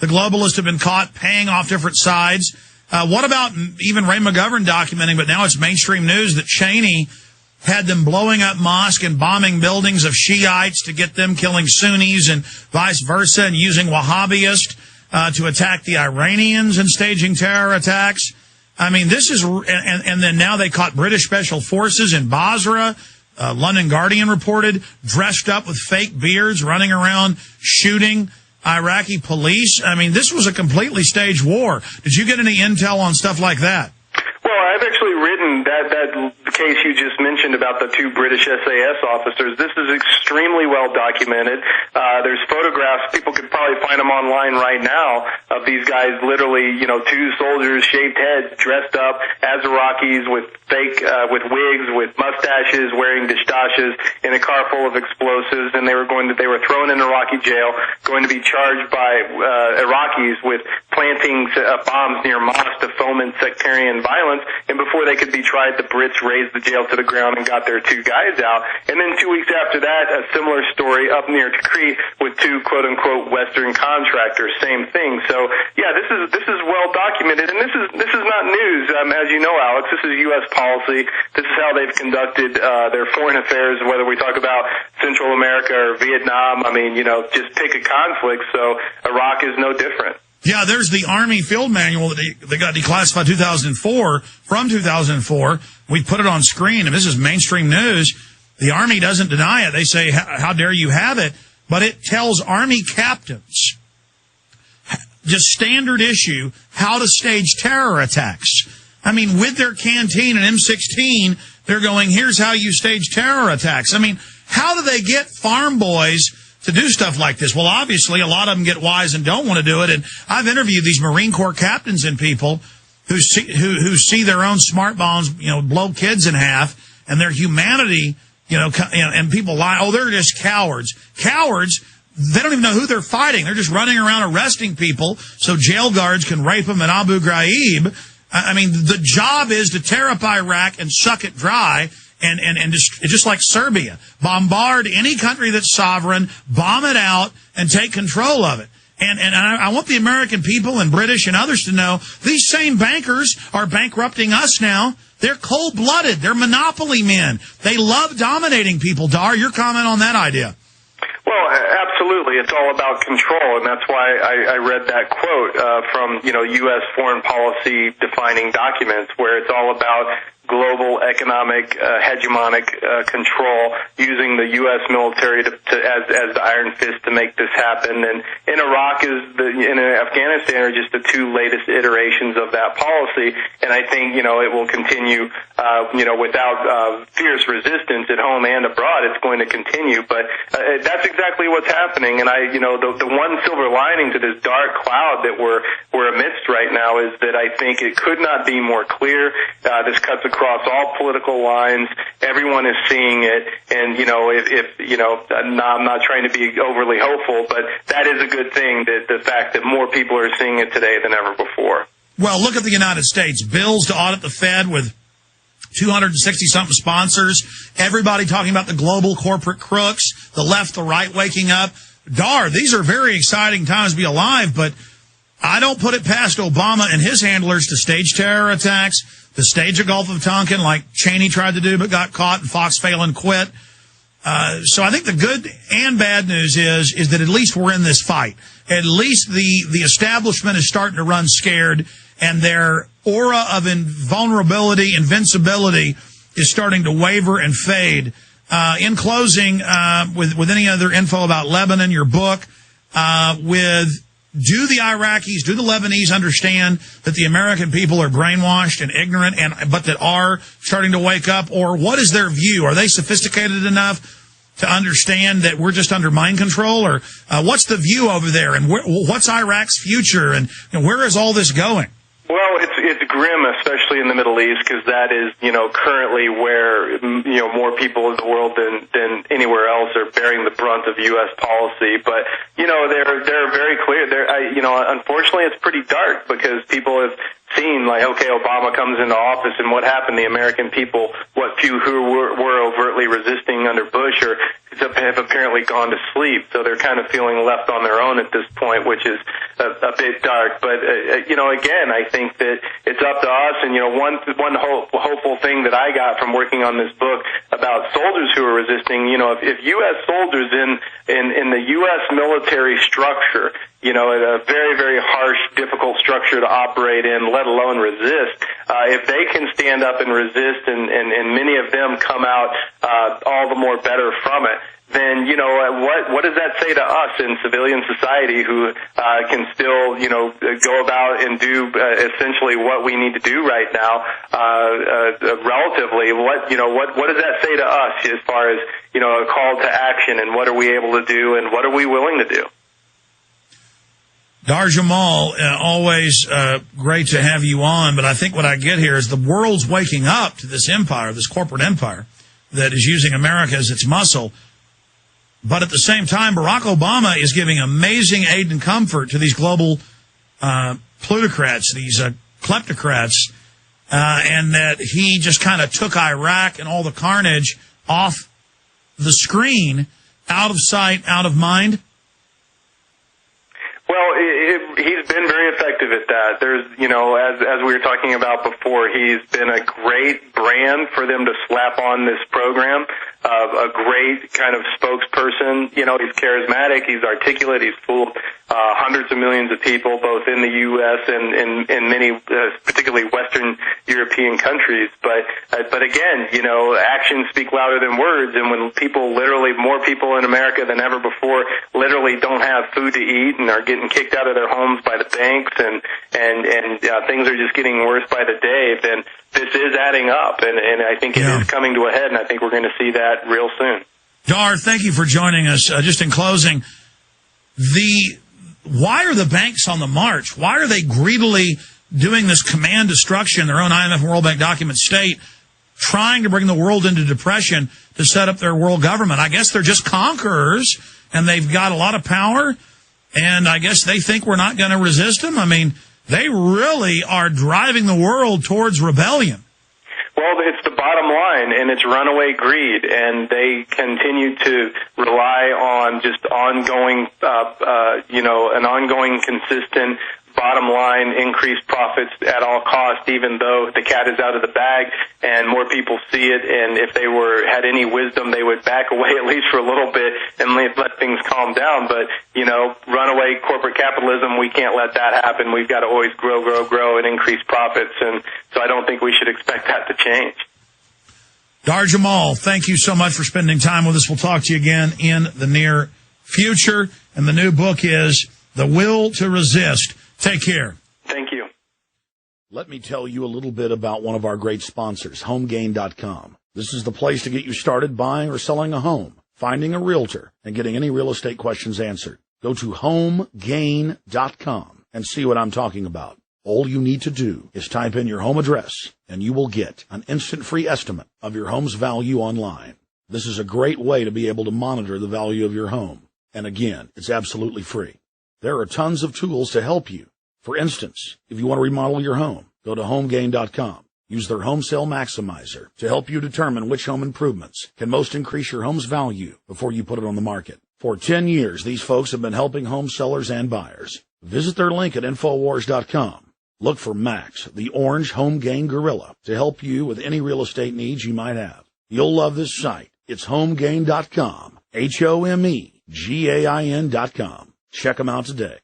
The globalists have been caught paying off different sides. What about even Ray McGovern documenting, but now it's mainstream news, that Cheney had them blowing up mosques and bombing buildings of Shiites to get them killing Sunnis and vice versa, and using Wahhabists to attack the Iranians and staging terror attacks. I mean, this is, and then now they caught British special forces in Basra. London Guardian reported, dressed up with fake beards, running around shooting Iraqi police. I mean, this was a completely staged war. Did you get any intel on stuff like that? Well, I've actually written that case you just mentioned about the two British SAS officers. This is extremely well documented. There's photographs. People could probably find them online right now of these guys, literally, two soldiers, shaved heads, dressed up as Iraqis with fake, with wigs, with mustaches, wearing dishtashes, in a car full of explosives, and they were thrown in Iraqi jail, going to be charged by Iraqis with planting bombs near mosques to foment sectarian violence. And before they could be tried, the Brits razed the jail to the ground and got their two guys out. And then 2 weeks after that, a similar story up near Tikrit with two quote-unquote Western contractors. Same thing. So yeah, this is well documented, and this is not news. As you know, Alex, this is U.S. policy. This is how they've conducted their foreign affairs. Whether we talk about Central America or Vietnam, I mean, just pick a conflict. So Iraq is no different. Yeah, there's the Army Field Manual that they got declassified from 2004. We put it on screen, and this is mainstream news. The Army doesn't deny it. They say, how dare you have it? But it tells Army captains, just standard issue, how to stage terror attacks. I mean, with their canteen and M16, they're going, here's how you stage terror attacks. I mean, how do they get farm boys to do stuff like this? Well, obviously, a lot of them get wise and don't want to do it. And I've interviewed these Marine Corps captains and people who see their own smart bombs, blow kids in half, and their humanity, and people lie, oh, they're just cowards. Cowards, they don't even know who they're fighting. They're just running around arresting people so jail guards can rape them in Abu Ghraib. I mean, the job is to tear up Iraq and suck it dry. And just like Serbia, bombard any country that's sovereign, bomb it out, and take control of it. And I want the American people and British and others to know these same bankers are bankrupting us now. They're cold-blooded. They're monopoly men. They love dominating people. Dahr, your comment on that idea? Well, absolutely. It's all about control, and that's why I read that quote from, U.S. foreign policy defining documents, where it's all about global economic hegemonic control, using the U.S. military as the iron fist to make this happen. And in Iraq and Afghanistan are just the two latest iterations of that policy. And I think, it will continue, without fierce resistance at home and abroad. It's going to continue. But that's exactly what's happening. And the one silver lining to this dark cloud that we're amidst right now is that I think it could not be more clear. This cuts across all political lines. Everyone is seeing it, and I'm not trying to be overly hopeful, but that is a good thing, that the fact that more people are seeing it today than ever before. Well, look at the United States. Bills to audit the Fed with 260-something sponsors. Everybody talking about the global corporate crooks, the left, the right waking up. Dahr, these are very exciting times to be alive, but I don't put it past Obama and his handlers to stage terror attacks, to stage a Gulf of Tonkin like Cheney tried to do but got caught and Fox Phelan quit. So I think the good and bad news is that at least we're in this fight. At least the establishment is starting to run scared, and their aura of invulnerability, invincibility is starting to waver and fade. In closing, with any other info about Lebanon, your book, do the Iraqis, do the Lebanese understand that the American people are brainwashed and ignorant, but that are starting to wake up? Or what is their view? Are they sophisticated enough to understand that we're just under mind control? Or what's the view over there? And what's Iraq's future? And where is all this going? Well, it's grim, especially in the Middle East, because that is, currently where, more people in the world than anywhere else are bearing the brunt of U.S. policy. But, they're very clear. Unfortunately, it's pretty dark, because people have seen, okay, Obama comes into office, and what happened? The American people, what few who were overtly resisting under Bush, are have apparently gone to sleep, so they're kind of feeling left on their own at this point, which is a bit dark. But again, I think that it's up to us. And one hopeful thing that I got from working on this book about soldiers who are resisting, if U.S. soldiers in the U.S. military structure, a very, very harsh, difficult structure to operate in, let alone resist, if they can stand up and resist, and many of them come out all the more better from it, then what does that say to us in civilian society who can still go about and do essentially what we need to do right now relatively? What does that say to us as far as a call to action, and what are we able to do, and what are we willing to do? Dahr Jamail, always great to have you on, but I think what I get here is the world's waking up to this empire, this corporate empire that is using America as its muscle. But at the same time, Barack Obama is giving amazing aid and comfort to these global plutocrats, these kleptocrats, and that he just kind of took Iraq and all the carnage off the screen, out of sight, out of mind. Well, he's been very effective at that. There's, as we were talking about before, he's been a great brand for them to slap on this program, a great kind of spokesperson. He's charismatic, he's articulate, he's fooled hundreds of millions of people, both in the U.S. and in many, particularly Western European countries. But again, actions speak louder than words, and when people more people in America than ever before literally don't have food to eat and are getting kicked out of their homes by the banks, and things are just getting worse by the day, then this is adding up, and I think it is coming to a head, and I think we're going to see that real soon. Dahr, thank you for joining us. Just in closing, why are the banks on the march? Why are they greedily doing this command destruction, their own IMF and World Bank documents state, trying to bring the world into depression to set up their world government? I guess they're just conquerors, and they've got a lot of power, and I guess they think we're not going to resist them. I mean, they really are driving the world towards rebellion. Well, it's the bottom line, and it's runaway greed, and they continue to rely on just ongoing, an ongoing, consistent bottom line, increased profits at all costs, even though the cat is out of the bag and more people see it. And if they had any wisdom, they would back away at least for a little bit and let things calm down. But, runaway corporate capitalism, we can't let that happen. We've got to always grow and increase profits. And so I don't think we should expect that to change. Dahr Jamail, thank you so much for spending time with us. We'll talk to you again in the near future. And the new book is The Will to Resist. Take care. Thank you. Let me tell you a little bit about one of our great sponsors, HomeGain.com. This is the place to get you started buying or selling a home, finding a realtor, and getting any real estate questions answered. Go to HomeGain.com and see what I'm talking about. All you need to do is type in your home address, and you will get an instant free estimate of your home's value online. This is a great way to be able to monitor the value of your home. And again, it's absolutely free. There are tons of tools to help you. For instance, if you want to remodel your home, go to HomeGain.com. Use their Home Sale Maximizer to help you determine which home improvements can most increase your home's value before you put it on the market. For 10 years, these folks have been helping home sellers and buyers. Visit their link at Infowars.com. Look for Max, the orange Home Gain Gorilla, to help you with any real estate needs you might have. You'll love this site. It's HomeGain.com, HomeGain.com. Check them out today.